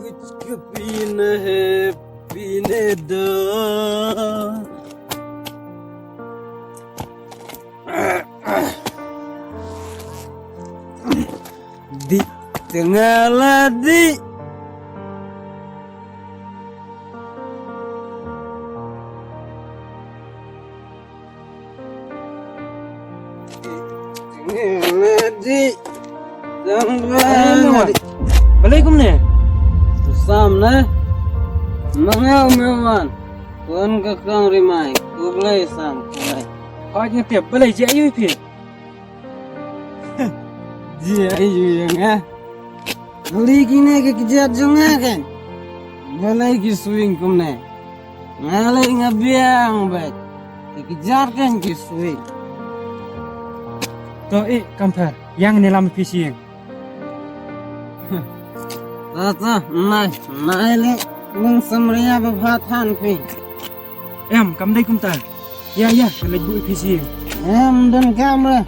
कुछ पीना है पीने दो di tengah ladi Assalamualaikum ni. Samne mangau mewan tuan ke Kang Rimai kulai sam kulai Kau ni tiap balai je ayu pi. dia ayu yang beli kini ke kejar jonga kan balai ki swing kumne ngalai ngabiang baik dikejar kan ki swing To kampar yang ni lam pi siang. Tata nai le nung samria babhathan pi Em kam dai kum ta. Ya kalau bu pi siang. dan kamera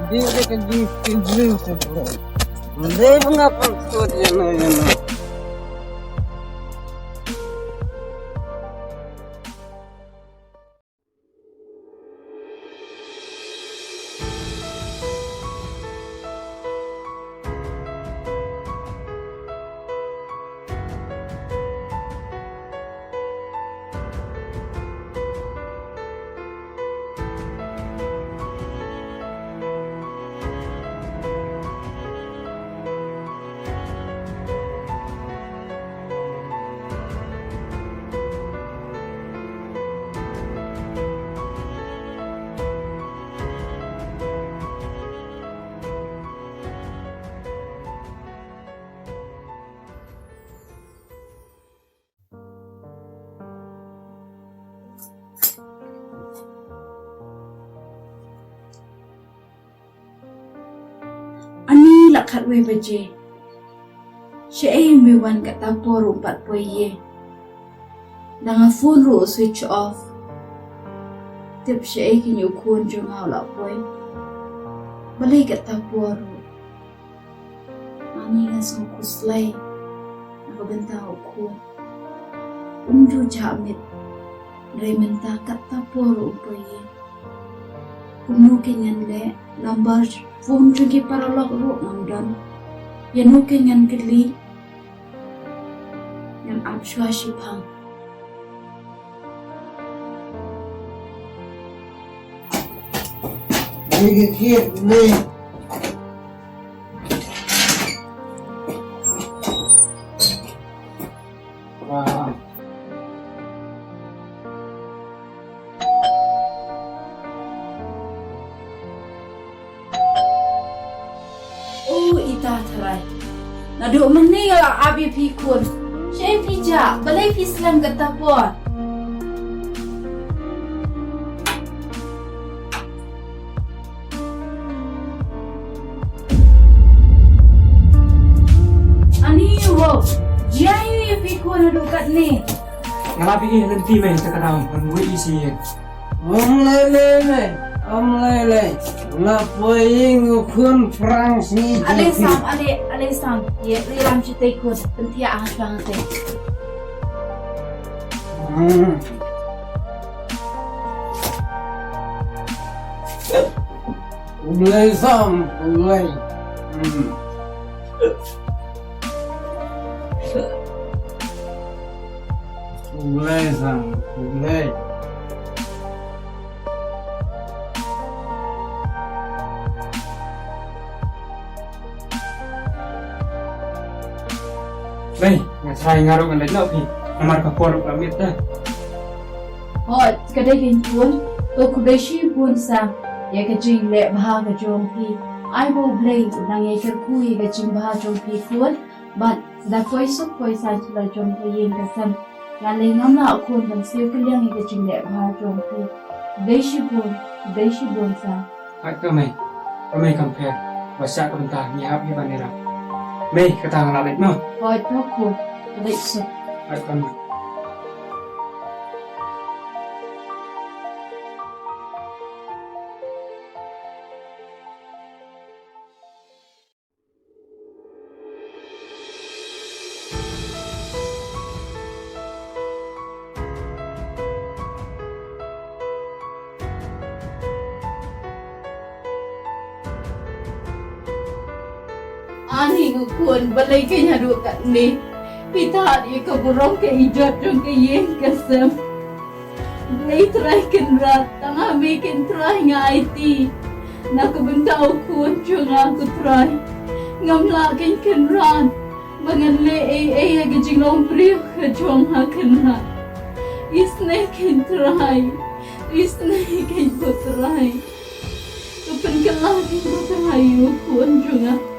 dia kan di sini sebelum dia mengapa tuh ya Lakat we baje Syai mewan kat tapor 4 ye Nanga phone ru switch off Tip syai kinyo kun jong aw la poy Balay kat tapor ru Ani nga song kuslay Nakabenta kun Umju jamit Raymenta kat tapor ru ye Kumno kenyan le Number phone juga para log ro ngam Yanu kenyan keli Yang abshwa shipang ini kit ni Naduk meninggal abi pikun. Syai pijak, balai pislam kat tapor. Ani wo, jayu ya pikun naduk kat ni. Ngapa pergi nanti main sekarang buat isi. Lele la poing ukun Phrangsngi Ale sam ye riram chitai kun pentia ah bang te ulai sam ulai sam ulai Baik, saya ngaruh dengan lelak pi. Amar kapor pamit dah. Hot kadai kin kun to kubeshi pun sa ye ka jing le bha ka jong pi ai bo blai nang ye ka ku ye ka jing bha jong pi kun but da koi sok koi sa chula jong pi yin ka sam ya le ngam la kun ban siu ka liang ye ka jing le bha jong pi Deixe bom sa. At kamay compare. Basta ko ta niya happy ba nila. May katang lalit mo. Hoy to ko. Deixe. At kamay. Ani ngukun balay kay hadu kat ni. Pita dia keburong ke ijot jong ke yeng kesem. Balay try kenrat tangah bikin try nga IT. Nak bentau kun jong aku try. Ngamla ken kenrat. Bangan le ai ag jinglong priu ke jong ha kenrat. Isne ken try. Isne ken try. Kepen kelah ken try kun jong